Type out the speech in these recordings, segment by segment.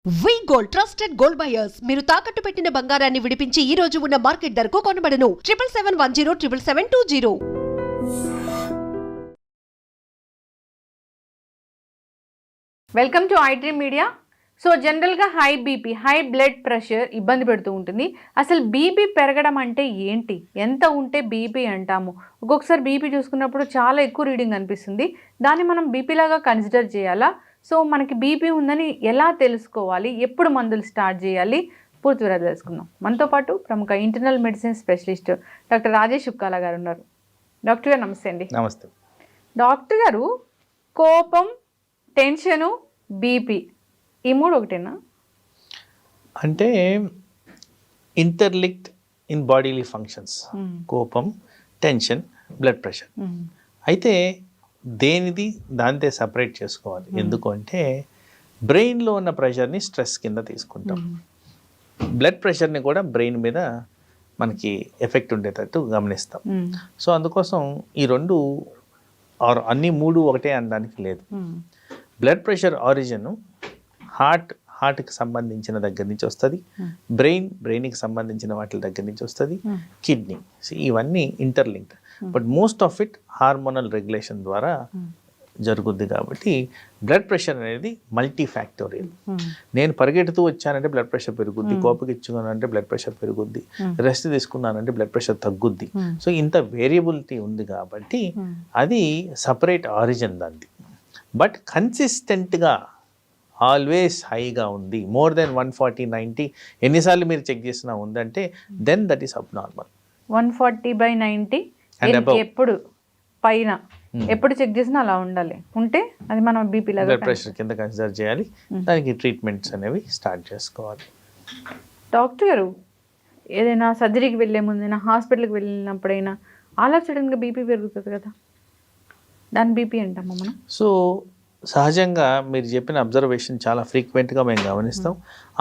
వి gold trusted gold buyers మీరు తాకట్టు పెట్టిన బంగారాన్ని విడిపించి ఈ రోజు ఉన్న మార్కెట్ ధరకు కొనబడను 7771077720. Welcome to I Dream Media. So జనరల్గా high BP, high blood pressure ఇబ్బంది పెడుతూ ఉంటుంది. అసలు బీపీ పెరగడం అంటే ఏంటి, ఎంత ఉంటే బీపీ అంటాము? ఒక్కొక్కసారి బీపీ చూసుకున్నప్పుడు చాలా ఎక్కువ రీడింగ్ అనిపిస్తుంది. దాన్ని మనం బీపీ లాగా కన్సిడర్ చేయాలా? సో మనకి బీపీ ఉందని ఎలా తెలుసుకోవాలి, ఎప్పుడు మందులు స్టార్ట్ చేయాలి, పూర్తి వివరాలు తెలుసుకుందాం. మనతో పాటు ప్రముఖ internal medicine specialist doctor Rajesh Ukkala గారు ఉన్నారు. డాక్టర్ గారు నమస్తే అండి. నమస్తే డాక్టర్ గారు, కోపం, టెన్షను, బీపీ ఈ మూడు ఒకటేనా? అంటే ఇంటర్లిక్డ్ ఇన్ బాడీలీ ఫంక్షన్స్. కోపం, టెన్షన్, బ్లడ్ ప్రెషర్. అయితే దేనిది దాంతే సపరేట్ చేసుకోవాలి. ఎందుకు అంటే బ్రెయిన్లో ఉన్న ప్రెషర్ని స్ట్రెస్ కింద తీసుకుంటాం, బ్లడ్ ప్రెషర్ని కూడా బ్రెయిన్ మీద మనకి ఎఫెక్ట్ ఉండేటట్టు గమనిస్తాం. సో అందుకోసం ఈ రెండు అన్ని మూడు ఒకటే అనడానికి లేదు. బ్లడ్ ప్రెషర్ ఆరిజిన్ హార్ట్కి సంబంధించిన దగ్గర నుంచి వస్తుంది, బ్రెయిన్కి సంబంధించిన వాటి దగ్గర నుంచి వస్తుంది, కిడ్నీ. ఇవన్నీ interlinked. But most of it hormonal regulation ద్వారా జరుగుద్ది. కాబట్టి బ్లడ్ ప్రెషర్ అనేది మల్టీ ఫ్యాక్టోరియల్. నేను పరిగెడుతూ వచ్చానంటే బ్లడ్ ప్రెషర్ పెరుగుద్ది, కోపగిచ్చుకున్నానంటే బ్లడ్ ప్రెషర్ పెరుగుద్ది, రెస్ట్ తీసుకున్నానంటే బ్లడ్ ప్రెషర్ తగ్గుద్ది. సో ఇంత వేరియబిలిటీ ఉంది కాబట్టి అది సపరేట్ ఆరిజిన్ దాన్ని. బట్ కన్సిస్టెంట్గా ఆల్వేస్ హైగా ఉంది, మోర్ దెన్ 140/90 ఎన్నిసార్లు మీరు చెక్ చేసినా ఉందంటే దెన్ దట్ ఈస్ అబ్నార్మల్. 140/90 ఎప్పుడు పైన ఎప్పుడు చెక్ చేసినా అలా ఉండాలి. ఉంటే అది మనం బీపీ లాగా బ్లడ్ ప్రెషర్ కింద కన్సిడర్ చేయాలి. దానికి ట్రీట్మెంట్స్ అనేవి స్టార్ట్ చేసుకోవాలి. డాక్టర్ గారు, ఏదైనా సర్జరీకి వెళ్ళే ముందైనా, హాస్పిటల్కి వెళ్ళినప్పుడైనా ఆల్ ఆఫ్ సడన్గా బీపీ పెరుగుతుంది కదా, దాని బీపీ అంటామా మనం? సో సహజంగా మీరు చెప్పిన అబ్జర్వేషన్ చాలా ఫ్రీక్వెంట్గా మేము గమనిస్తాం.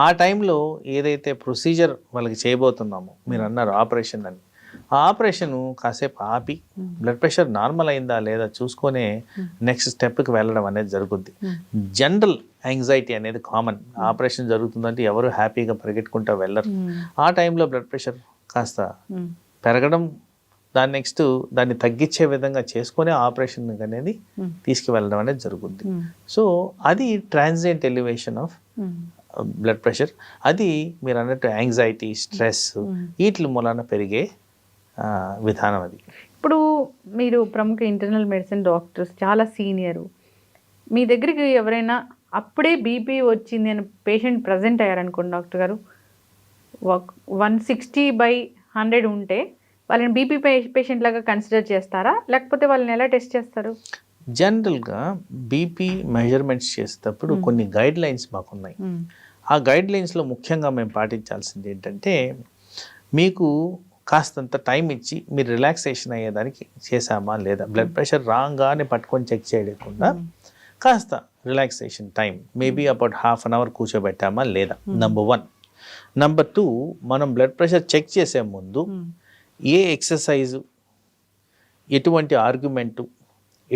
ఆ టైంలో ఏదైతే ప్రొసీజర్ వాళ్ళకి చేయబోతున్నామో, మీరు అన్నారు ఆపరేషన్ అని, ఆ ఆపరేషన్ కాసేపు ఆపి బ్లడ్ ప్రెషర్ నార్మల్ అయిందా లేదా చూసుకొనే నెక్స్ట్ స్టెప్కి వెళ్ళడం అనేది జరుగుద్ది. జనరల్ యాంగ్జైటీ అనేది కామన్. ఆపరేషన్ జరుగుతుందంటే ఎవరు హ్యాపీగా పరిగెట్టుకుంటూ వెళ్ళరు. ఆ టైంలో బ్లడ్ ప్రెషర్ కాస్త పెరగడం, దాన్ని తగ్గించే విధంగా చేసుకునే ఆపరేషన్ అనేది తీసుకువెళ్ళడం అనేది జరుగుద్ది. సో అది transient elevation of blood pressure. అది మీరు అన్నట్టు యాంగ్జైటీ, స్ట్రెస్ వీటి మూలాన పెరిగే విధానం అది. ఇప్పుడు మీరు ప్రముఖ ఇంటర్నల్ మెడిసిన్ డాక్టర్స్, చాలా సీనియరు, మీ దగ్గరికి ఎవరైనా అప్పుడే బీపీ వచ్చింది అని పేషెంట్ ప్రజెంట్ అయ్యారనుకోండి డాక్టర్ గారు, 160/100 ఉంటే వాళ్ళని బీపీ పేషెంట్ లాగా కన్సిడర్ చేస్తారా, లేకపోతే వాళ్ళని ఎలా టెస్ట్ చేస్తారు? జనరల్గా బీపీ మెజర్మెంట్స్ చేసేటప్పుడు కొన్ని గైడ్ లైన్స్ మాకున్నాయి. ఆ గైడ్ లైన్స్లో ముఖ్యంగా మేము పాటించాల్సింది ఏంటంటే, మీకు కాస్తంత టైం ఇచ్చి మీరు రిలాక్సేషన్ అయ్యేదానికి చేసామా లేదా, బ్లడ్ ప్రెషర్ రాగానే పట్టుకొని చెక్ చేయకుండా కాస్త relaxation time maybe about ½ an hour కూర్చోబెట్టామా లేదా, నెంబర్ 1. నెంబర్ 2, మనం బ్లడ్ ప్రెషర్ చెక్ చేసే ముందు ఏ ఎక్సర్సైజు, ఎటువంటి ఆర్గ్యుమెంటు,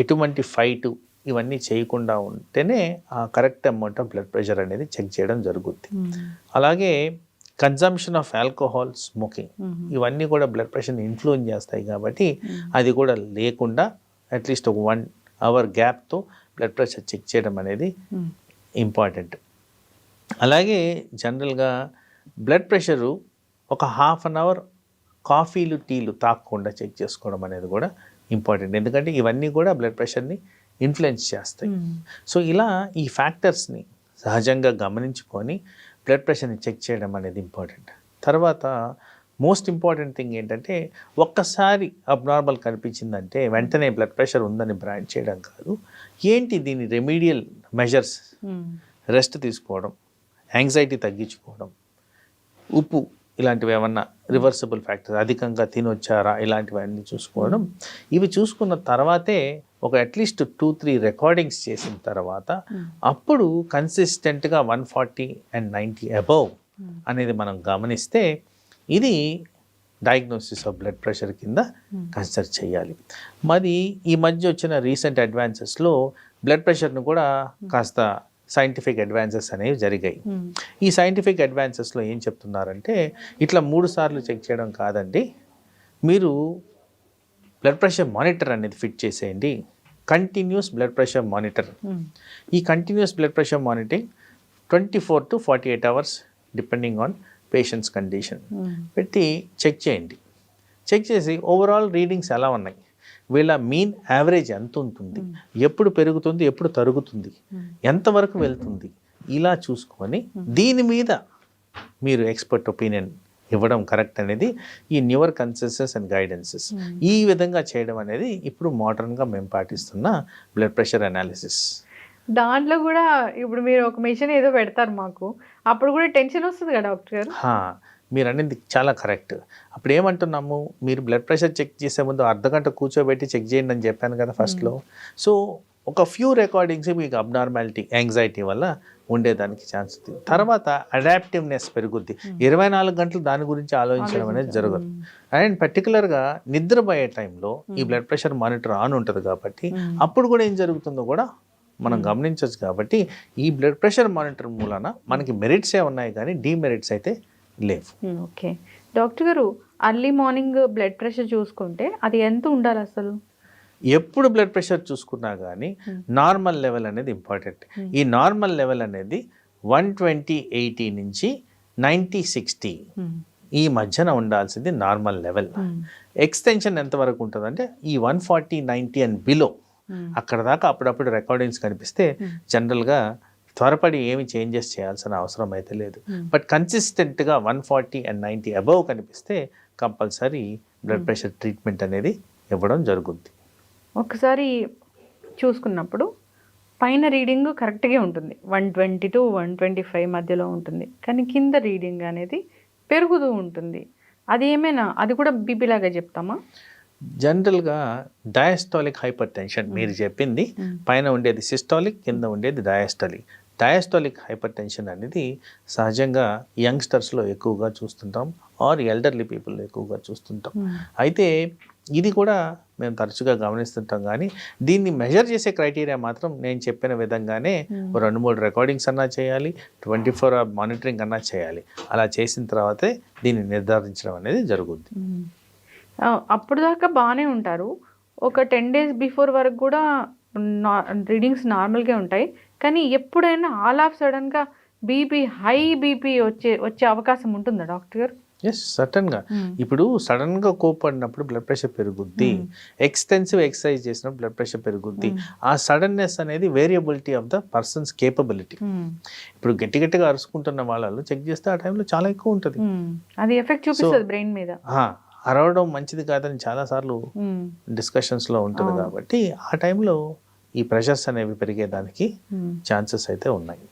ఎటువంటి ఫైటు ఇవన్నీ చేయకుండా ఉంటేనే ఆ correct amount of blood pressure అనేది చెక్ చేయడం జరుగుద్ది. అలాగే కన్జంప్షన్ ఆఫ్ ఆల్కహాల్, స్మోకింగ్ ఇవన్నీ కూడా బ్లడ్ ప్రెషర్ని ఇన్ఫ్లుయెన్స్ చేస్తాయి. కాబట్టి అది కూడా లేకుండా అట్లీస్ట్ ఒక 1 hour గ్యాప్తో బ్లడ్ ప్రెషర్ చెక్ చేయడం అనేది ఇంపార్టెంట్. అలాగే జనరల్గా బ్లడ్ ప్రెషరు ఒక ½ an hour కాఫీలు, టీలు తాగకుండా చెక్ చేసుకోవడం అనేది కూడా ఇంపార్టెంట్. ఎందుకంటే ఇవన్నీ కూడా బ్లడ్ ప్రెషర్ని ఇన్ఫ్లుయెన్స్ చేస్తాయి. సో ఇలా ఈ ఫ్యాక్టర్స్ని సహజంగా గమనించుకొని బ్లడ్ ప్రెషర్ని చెక్ చేయడం అనేది ఇంపార్టెంట్. తర్వాత మోస్ట్ ఇంపార్టెంట్ థింగ్ ఏంటంటే, ఒక్కసారి అబ్నార్మల్ కనిపించిందంటే వెంటనే బ్లడ్ ప్రెషర్ ఉందని బ్రాండ్ చేయడం కాదు. ఏంటి దీని రెమీడియల్ మెజర్స్, రెస్ట్ తీసుకోవడం, యాంగ్జైటీ తగ్గించుకోవడం, ఉప్పు ఇలాంటివి ఏమన్నా రివర్సిబుల్ ఫ్యాక్టర్స్ అధికంగా తినొచ్చారా ఇలాంటివన్నీ చూసుకోవడం. ఇవి చూసుకున్న తర్వాతే ఒక అట్లీస్ట్ 2-3 రికార్డింగ్స్ చేసిన తర్వాత అప్పుడు కన్సిస్టెంట్గా 140/90 అబౌవ్ అనేది మనం గమనిస్తే ఇది డయాగ్నోసిస్ ఆఫ్ బ్లడ్ ప్రెషర్ కింద కన్సిడర్ చేయాలి. మరి ఈ మధ్య వచ్చిన రీసెంట్ అడ్వాన్సెస్లో బ్లడ్ ప్రెషర్ను కూడా కాస్త సైంటిఫిక్ అడ్వాన్సెస్ అనేవి జరిగాయి. ఈ సైంటిఫిక్ అడ్వాన్సెస్లో ఏం చెప్తున్నారంటే ఇట్లా 3 సార్లు చెక్ చేయడం కాదండి, మీరు బ్లడ్ ప్రెషర్ మానిటర్ అనేది ఫిట్ చేసేయండి, కంటిన్యూస్ బ్లడ్ ప్రెషర్ మానిటర్. ఈ continuous blood pressure monitoring 24 to 48 hours depending on patients condition పెట్టి చెక్ చేయండి. చెక్ చేసి ఓవరాల్ రీడింగ్స్ ఎలా ఉన్నాయి, వీళ్ళ మీన్ యావరేజ్ ఎంత ఉంటుంది, ఎప్పుడు పెరుగుతుంది, ఎప్పుడు తరుగుతుంది, ఎంతవరకు వెళ్తుంది, ఇలా చూసుకొని దీని మీద మీరు ఎక్స్పర్ట్ ఒపీనియన్ ఇవ్వడం కరెక్ట్ అనేది ఈ న్యూవర్ కన్సెన్సస్ అండ్ గైడెన్సెస్. ఈ విధంగా చేయడం అనేది ఇప్పుడు మోడర్న్గా మేము పాటిస్తున్న బ్లడ్ ప్రెషర్ అనాలిసిస్. దాంట్లో కూడా ఇప్పుడు మీరు ఒక మెషిన్ ఏదో పెడతారు మాకు, అప్పుడు కూడా టెన్షన్ వస్తుంది కదా డాక్టర్ గారు? మీరు అనేది చాలా కరెక్ట్. అప్పుడు ఏమంటున్నాము, మీరు బ్లడ్ ప్రెషర్ చెక్ చేసే ముందు అర్ధగంట కూర్చోబెట్టి చెక్ చేయండి అని చెప్పాను కదా ఫస్ట్లో. సో ఒక ఫ్యూ రికార్డింగ్స్ మీకు అబ్నార్మాలిటీ యాంగ్జైటీ వల్ల ఉండేదానికి ఛాన్స్ ఉంది. తర్వాత అడాప్టివ్నెస్ పెరుగుద్ది, 24 గంటలు దాని గురించి ఆలోచించడం అనేది జరగదు. అండ్ పర్టికులర్గా నిద్రపోయే టైంలో ఈ బ్లడ్ ప్రెషర్ మానిటర్ ఆన్ ఉంటుంది కాబట్టి అప్పుడు కూడా ఏం జరుగుతుందో కూడా మనం గమనించవచ్చు. కాబట్టి ఈ బ్లడ్ ప్రెషర్ మానిటర్ మూలన మనకి మెరిట్సే ఉన్నాయి కానీ డీమెరిట్స్ అయితే లేవు. ఓకే డాక్టర్ గారు, అర్లీ మార్నింగ్ బ్లడ్ ప్రెషర్ చూసుకుంటే అది ఎంత ఉండాలి అసలు? ఎప్పుడు బ్లడ్ ప్రెషర్ చూసుకున్నా కానీ నార్మల్ లెవెల్ అనేది ఇంపార్టెంట్. ఈ నార్మల్ లెవెల్ అనేది 120/80 నుంచి 90/60 ఈ మధ్యన ఉండాల్సింది నార్మల్ లెవెల్. ఎక్స్టెన్షన్ ఎంతవరకు ఉంటుందంటే ఈ 140/90 అండ్ బిలో అక్కడ దాకా అప్పుడప్పుడు రికార్డింగ్స్ కనిపిస్తే జనరల్గా త్వరపడి ఏమి చేంజెస్ చేయాల్సిన అవసరం అయితే లేదు. బట్ కన్సిస్టెంట్గా 140 and 90 అబవ్ కనిపిస్తే కంపల్సరీ బ్లడ్ ప్రెషర్ ట్రీట్మెంట్ అనేది ఇవ్వడం జరుగుద్ది. ఒకసారి చూసుకున్నప్పుడు పైన రీడింగ్ కరెక్ట్గా ఉంటుంది, 120 to 125 మధ్యలో ఉంటుంది, కానీ కింద రీడింగ్ అనేది పెరుగుతూ ఉంటుంది. అది ఏమైనా అది కూడా బీపీ లాగా చెప్తామా? జనరల్గా డయాస్టాలిక్ హైపర్ టెన్షన్ మీరు చెప్పింది, పైన ఉండేది సిస్టాలిక్, కింద ఉండేది డయాస్టాలిక్. డయాస్టాలిక్ హైపర్ టెన్షన్ అనేది సహజంగా యంగ్స్టర్స్లో ఎక్కువగా చూస్తుంటాం, ఆర్ ఎల్డర్లీ పీపుల్లో ఎక్కువగా చూస్తుంటాం. అయితే ఇది కూడా మేము తరచుగా గమనిస్తుంటాం, కానీ దీన్ని మెజర్ చేసే క్రైటీరియా మాత్రం నేను చెప్పిన విధంగానే 2-3 రికార్డింగ్స్ అన్నా చేయాలి, 24 hour మానిటరింగ్ అన్నా చేయాలి. అలా చేసిన తర్వాతే దీన్ని నిర్ధారించడం అనేది జరుగుద్ది. అప్పుడు దాకా బాగానే ఉంటారు, ఒక 10 days బిఫోర్ వరకు కూడా రీడింగ్స్ నార్మల్గా ఉంటాయి, కానీ ఎప్పుడైనా ఆల్ ఆఫ్ సడన్గా హై బీపీ వచ్చే అవకాశం ఉంటుందా డాక్టర్ గారు? ఎస్, సడన్గా. ఇప్పుడు సడన్గా కోపడినప్పుడు బ్లడ్ ప్రెషర్ పెరుగుద్ది, ఎక్స్టెన్సివ్ ఎక్సర్సైజ్ చేసినప్పుడు బ్లడ్ ప్రెషర్ పెరుగుద్ది. ఆ సడన్నెస్ అనేది variability of the persons capability. ఇప్పుడు గట్టిగా అరుచుకుంటున్న వాళ్ళు చెక్ చేస్తే ఆ టైంలో చాలా ఎక్కువ ఉంటుంది, అది ఎఫెక్ట్ చూపిస్తుంది బ్రెయిన్ మీద. అరవడం మంచిది కాదని చాలాసార్లు డిస్కషన్స్లో ఉంటుంది. కాబట్టి ఆ టైంలో ఈ ప్రెషర్స్ అనేవి పెరిగేదానికి ఛాన్సెస్ అయితే ఉన్నాయి.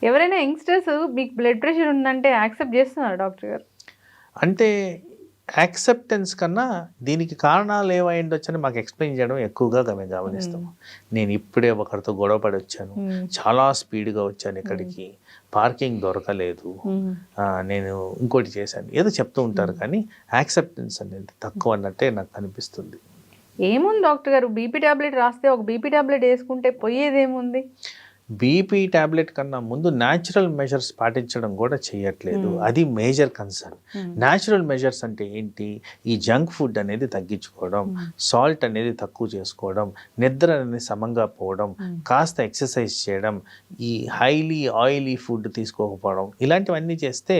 ఎవరైనా యంగ్స్టర్స్ మీకు బ్లడ్ ప్రెషర్ ఉందంటే యాక్సెప్ట్ చేస్తున్నారు డాక్టర్ గారు? అంటే యాక్సెప్టెన్స్ కన్నా దీనికి కారణాలు ఏమై ఉండొచ్చని మాకు ఎక్స్ప్లెయిన్ చేయడం ఎక్కువగా మేము గమనిస్తాము. నేను ఇప్పుడే ఒకరితో గొడవపడి వచ్చాను, చాలా స్పీడ్గా వచ్చాను, ఇక్కడికి పార్కింగ్ దొరకలేదు, నేను ఇంకోటి చేశాను, ఏదో చెప్తూ ఉంటారు, కానీ యాక్సెప్టెన్స్ అనేది తక్కువ అన్నట్టే నాకు అనిపిస్తుంది. ఏముంది డాక్టర్ గారు, బీపీ టాబ్లెట్ రాస్తే ఒక బీపీ టాబ్లెట్ వేసుకుంటే పోయేదేముంది? బీపీ టాబ్లెట్ కన్నా ముందు న్యాచురల్ మెజర్స్ పాటించడం కూడా చేయట్లేదు, అది మేజర్ కన్సర్న్. న్యాచురల్ మెజర్స్ అంటే ఏంటి? ఈ జంక్ ఫుడ్ అనేది తగ్గించుకోవడం, సాల్ట్ అనేది తక్కువ చేసుకోవడం, నిద్ర అనేది సమంగా పోవడం, కాస్త ఎక్సర్సైజ్ చేయడం, ఈ హైలీ ఆయిలీ ఫుడ్ తీసుకోకపోవడం, ఇలాంటివన్నీ చేస్తే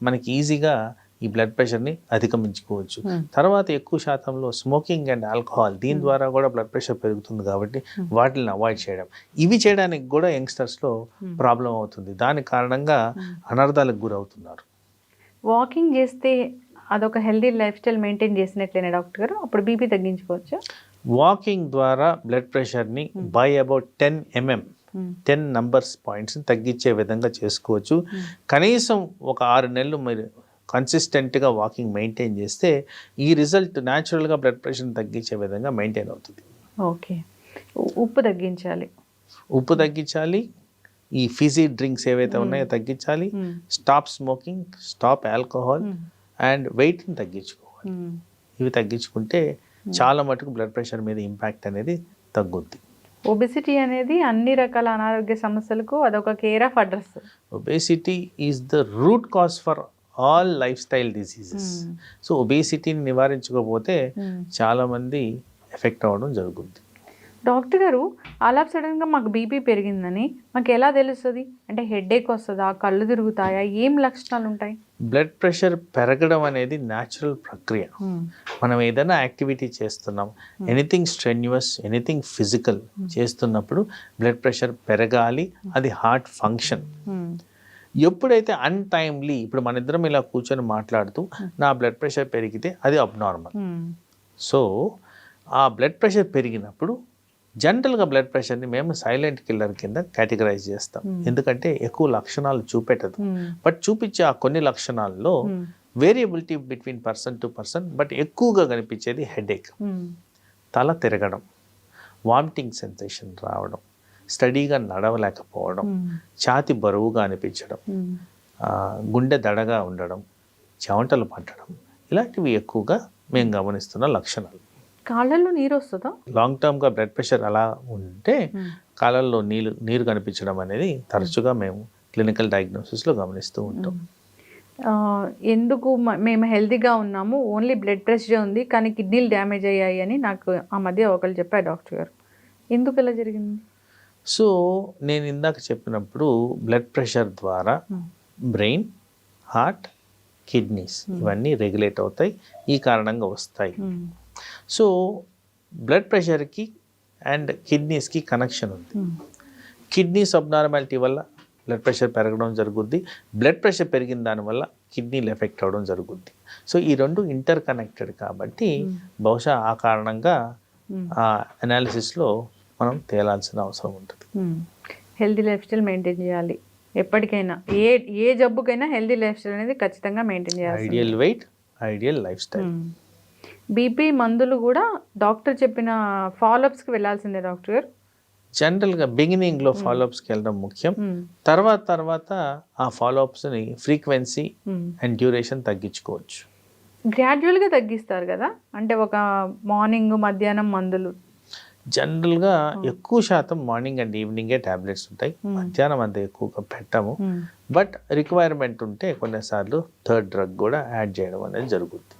మనకి ఈజీగా ఈ బ్లడ్ ప్రెషర్ని అధిగమించుకోవచ్చు. తర్వాత ఎక్కువ శాతంలో స్మోకింగ్ అండ్ ఆల్కహాల్, దీని ద్వారా కూడా బ్లడ్ ప్రెషర్ పెరుగుతుంది కాబట్టి వాటిని అవాయిడ్ చేయడం, ఇవి చేయడానికి కూడా యంగ్స్టర్స్లో ప్రాబ్లం అవుతుంది. దాని కారణంగా అనర్థాలకు గురవుతున్నారు. వాకింగ్ చేస్తే అదొక హెల్దీ లైఫ్ స్టైల్ మెయింటైన్ చేసినట్లేనే డాక్టర్ గారు, అప్పుడు బీపీ తగ్గించుకోవచ్చు? వాకింగ్ ద్వారా బ్లడ్ ప్రెషర్ని బై అబౌట్ 10 numbers పాయింట్స్ని తగ్గించే విధంగా చేసుకోవచ్చు. కనీసం ఒక 6 నెలలు మీరు కన్సిస్టెంట్గా వాకింగ్ మెయింటైన్ చేస్తే ఈ రిజల్ట్ న్యాచురల్గా బ్లడ్ ప్రెషర్ని తగ్గించే విధంగా మెయింటైన్ అవుతుంది. ఓకే, ఉప్పు తగ్గించాలి, ఈ ఫిజీ డ్రింక్స్ ఏవైతే ఉన్నాయో తగ్గించాలి, stop smoking, stop alcohol, and వెయిట్ని తగ్గించుకోవాలి. ఇవి తగ్గించుకుంటే చాలా మటుకు బ్లడ్ ప్రెషర్ మీద ఇంపాక్ట్ అనేది తగ్గుద్ది. ఒబెసిటీ అనేది అన్ని రకాల అనారోగ్య సమస్యలకు అదొక care of address. Obesity is the root cause for all life style diseases. So ఒబేసిటీని నివారించకపోతే చాలామంది ఎఫెక్ట్ అవ్వడం జరుగుతుంది. డాక్టర్ గారు, ఆల్ ఆఫ్ సడన్గా మాకు బీపీ పెరిగిందని మాకు ఎలా తెలుస్తుంది? అంటే హెడేక్ వస్తుందా, కళ్ళు తిరుగుతాయా, ఏం లక్షణాలు ఉంటాయి? బ్లడ్ ప్రెషర్ పెరగడం అనేది న్యాచురల్ ప్రక్రియ. మనం ఏదైనా యాక్టివిటీ చేస్తున్నాం, ఎనీథింగ్ స్ట్రెన్యువస్, ఎనీథింగ్ ఫిజికల్ చేస్తున్నప్పుడు బ్లడ్ ప్రెషర్ పెరగాలి. అది హార్ట్ ఫంక్షన్. ఎప్పుడైతే అన్టైమ్లీ, ఇప్పుడు మన ఇద్దరం ఇలా కూర్చొని మాట్లాడుతూ నా బ్లడ్ ప్రెషర్ పెరిగితే అది అబ్నార్మల్. సో ఆ బ్లడ్ ప్రెషర్ పెరిగినప్పుడు జనరల్గా బ్లడ్ ప్రెషర్ని మేము సైలెంట్ కిల్లర్ కింద కేటగరైజ్ చేస్తాం. ఎందుకంటే ఎక్కువ లక్షణాలు చూపెట్టదు. బట్ చూపించే ఆ కొన్ని లక్షణాల్లో variability between person to person, but ఎక్కువగా కనిపించేది హెడేక్, తల తిరగడం, వామిటింగ్ సెన్సేషన్ రావడం, స్టడీగా నడవలేకపోవడం, ఛాతి బరువుగా అనిపించడం, గుండె దడగా ఉండడం, చెమటలు పట్టడం, ఇలాంటివి ఎక్కువగా మేము గమనిస్తున్న లక్షణాలు. కాళ్ళల్లో నీరు వస్తుందా? లాంగ్ టర్మ్గా బ్లడ్ ప్రెషర్ అలా ఉంటే కాళ్ళల్లో నీరు కనిపించడం అనేది తరచుగా మేము క్లినికల్ డయాగ్నోసిస్లో గమనిస్తూ ఉంటాం. ఎందుకు మేము హెల్తీగా ఉన్నాము, ఓన్లీ బ్లడ్ ప్రెషర్ ఉంది కానీ కిడ్నీలు డ్యామేజ్ అయ్యాయి అని నాకు ఆ మధ్య ఒకరు చెప్పారు డాక్టర్ గారు. ఎందుకు ఇలా జరిగింది? సో నేను ఇందాక చెప్పినప్పుడు బ్లడ్ ప్రెషర్ ద్వారా బ్రెయిన్, హార్ట్, కిడ్నీస్ ఇవన్నీ రెగ్యులేట్ అవుతాయి. ఈ కారణంగా వస్తాయి. సో బ్లడ్ ప్రెషర్కి అండ్ కిడ్నీస్కి కనెక్షన్ ఉంది. కిడ్నీస్ అబ్నార్మాలిటీ వల్ల బ్లడ్ ప్రెషర్ పెరగడం జరుగుద్ది. బ్లడ్ ప్రెషర్ పెరిగిన దానివల్ల కిడ్నీలు ఎఫెక్ట్ అవ్వడం జరుగుద్ది. సో ఈ రెండు ఇంటర్ కనెక్టెడ్ కాబట్టి బహుశా ఆ కారణంగా ఆ అనాలిసిస్లో మనం తేలాల్సిన అవసరం ఉంటుంది. హెల్తీ లైఫ్ స్టైల్ మెయింటైన్ చేయాలి ఎప్పటికైనా. ఏ జబ్బుకైనా హెల్తీ లైఫ్ స్టైల్ అనేది ఖచ్చితంగా మెయింటైన్ చేయాలి. Ideal weight, ideal life style. BP మందులు కూడా డాక్టర్ చెప్పిన ఫాలోఅప్స్కి వెళ్ళాల్సిందే డాక్టర్ గారు? జనరల్గా బిగినింగ్లో ఫాలోఅప్స్కి వెళ్ళడం ముఖ్యం. తర్వాత ఆ ఫాలోఅప్స్ని ఫ్రీక్వెన్సీ అండ్ డ్యూరేషన్ తగ్గించుకోవచ్చు. గ్రాడ్యువల్గా తగ్గిస్తారు కదా, అంటే ఒక మార్నింగ్ మధ్యాహ్నం మందులు? జనరల్గా ఎక్కువ శాతం మార్నింగ్ అండ్ ఈవినింగే ట్యాబ్లెట్స్ ఉంటాయి. మధ్యాహ్నం అంత ఎక్కువగా పెట్టాము. బట్ రిక్వైర్మెంట్ ఉంటే కొన్నిసార్లు థర్డ్ డ్రగ్ కూడా యాడ్ చేయడం అనేది జరుగుతుంది.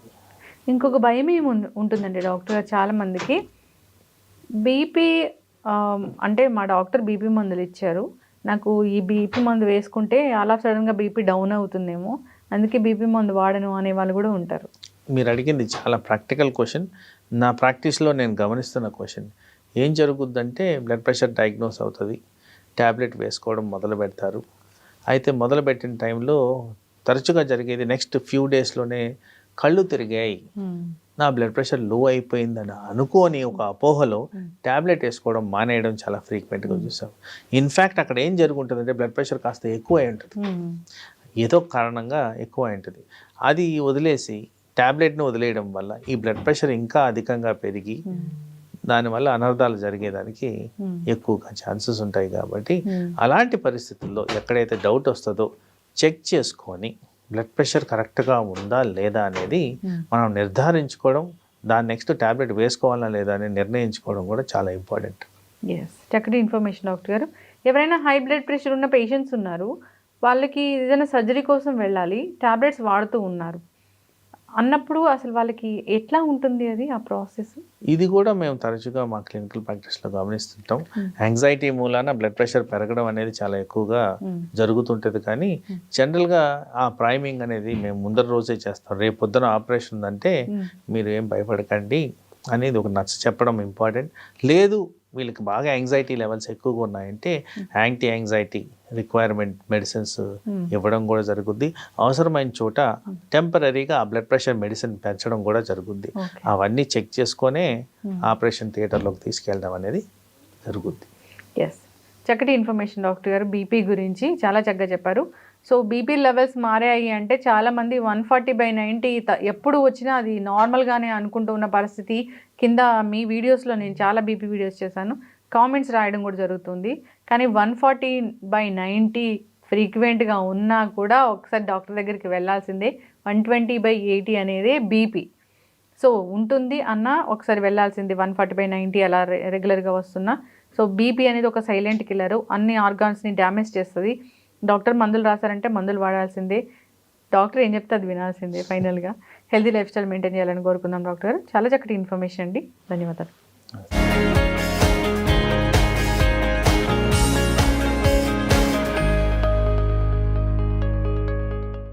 ఇంకొక భయం ఏమి ఉంటుందండి డాక్టర్ గారు చాలామందికి, బీపీ అంటే మా డాక్టర్ బీపీ మందులు ఇచ్చారు, నాకు ఈ బీపీ మందు వేసుకుంటే అలా సడన్గా బీపీ డౌన్ అవుతుందేమో, అందుకే బీపీ మందు వాడను అనే వాళ్ళు కూడా ఉంటారు. మీరు అడిగింది చాలా ప్రాక్టికల్ క్వశ్చన్. నా ప్రాక్టీస్లో నేను గమనిస్తున్న క్వశ్చన్. ఏం జరుగుద్దంటే బ్లడ్ ప్రెషర్ డయాగ్నోస్ అవుతుంది, ట్యాబ్లెట్ వేసుకోవడం మొదలు పెడతారు. అయితే మొదలుపెట్టిన టైంలో తరచుగా జరిగేది నెక్స్ట్ ఫ్యూ డేస్లోనే కళ్ళు తిరిగాయి, నా బ్లడ్ ప్రెషర్ లో అయిపోయిందని అనుకోని ఒక అపోహలో ట్యాబ్లెట్ వేసుకోవడం మానేయడం చాలా ఫ్రీక్వెంట్గా చూసాం. ఇన్ఫ్యాక్ట్ అక్కడ ఏం జరుగుతుందంటే బ్లడ్ ప్రెషర్ కాస్త ఎక్కువ అయి ఉంటుంది, ఏదో కారణంగా ఎక్కువ అయి ఉంటుంది. అది వదిలేసి ట్యాబ్లెట్ను వదిలేయడం వల్ల ఈ బ్లడ్ ప్రెషర్ ఇంకా అధికంగా పెరిగి దానివల్ల అనర్థాలు జరిగేదానికి ఎక్కువగా ఛాన్సెస్ ఉంటాయి. కాబట్టి అలాంటి పరిస్థితుల్లో ఎక్కడైతే డౌట్ వస్తుందో చెక్ చేసుకొని బ్లడ్ ప్రెషర్ కరెక్ట్గా ఉందా లేదా అనేది మనం నిర్ధారించుకోవడం, దాని నెక్స్ట్ ట్యాబ్లెట్ వేసుకోవాలా లేదా అని నిర్ణయించుకోవడం కూడా చాలా ఇంపార్టెంట్. చక్కటి ఇన్ఫర్మేషన్ డాక్టర్ గారు. ఎవరైనా హై బ్లడ్ ప్రెషర్ ఉన్న పేషెంట్స్ ఉన్నారు, వాళ్ళకి ఏదైనా సర్జరీ కోసం వెళ్ళాలి, ట్యాబ్లెట్స్ వాడుతూ ఉన్నారు అన్నప్పుడు అసలు వాళ్ళకి ఎట్లా ఉంటుంది అది ఆ ప్రాసెస్? ఇది కూడా మేము తరచుగా మా క్లినికల్ ప్రాక్టీస్లో గమనిస్తుంటాం. యాంగ్జైటీ మూలాన బ్లడ్ ప్రెషర్ పెరగడం అనేది చాలా ఎక్కువగా జరుగుతుంటుంది. కానీ జనరల్గా ఆ ప్రైమింగ్ అనేది మేము ముందర రోజే చేస్తాం. రేపు పొద్దున ఆపరేషన్ ఉందంటే మీరు ఏం భయపడకండి అనేది ఒక నచ్చ చెప్పడం ఇంపార్టెంట్. లేదు వీళ్ళకి బాగా యాంగ్జైటీ లెవెల్స్ ఎక్కువగా ఉన్నాయంటే యాంటీ యాంగ్జైటీ రిక్వైర్మెంట్ మెడిసిన్స్ ఇవ్వడం కూడా జరుగుద్ది. అవసరమైన చోట టెంపరీగా ఆ బ్లడ్ ప్రెషర్ మెడిసిన్ పెంచడం కూడా జరుగుద్ది. అవన్నీ చెక్ చేసుకొనే ఆపరేషన్ థియేటర్లోకి తీసుకెళ్ళడం అనేది జరుగుద్ది. చక్కటి ఇన్ఫర్మేషన్ డాక్టర్ గారు, బీపీ గురించి చాలా చక్కగా చెప్పారు. సో బీపీ లెవెల్స్ మారాయి అంటే చాలామంది 140/90 ఎప్పుడు వచ్చినా అది నార్మల్గానే అనుకుంటూ ఉన్న పరిస్థితి. కింద మీ వీడియోస్లో నేను చాలా బీపీ వీడియోస్ చేశాను, కామెంట్స్ రాయడం కూడా జరుగుతుంది. కానీ 140/90 ఫ్రీక్వెంట్గా ఉన్నా కూడా ఒకసారి డాక్టర్ దగ్గరికి వెళ్ళాల్సిందే. 120/80 అనేది బీపీ. సో ఉంటుంది అన్న ఒకసారి వెళ్ళాల్సింది 140/90 అలా రెగ్యులర్గా వస్తున్నా. సో బీపీ అనేది ఒక సైలెంట్ కిల్లర్, అన్ని ఆర్గాన్స్ని డ్యామేజ్ చేస్తుంది. డాక్టర్ మందులు రాశారంటే మందులు వాడాల్సిందే, డాక్టర్ ఏం చెప్తే అది వినాల్సిందే. ఫైనల్గా హెల్తీ లైఫ్ స్టైల్ మెయింటైన్ చేయాలని కోరుకుందాం డాక్టర్. చాలా చక్కటి ఇన్ఫర్మేషన్ అండి, ధన్యవాదాలు.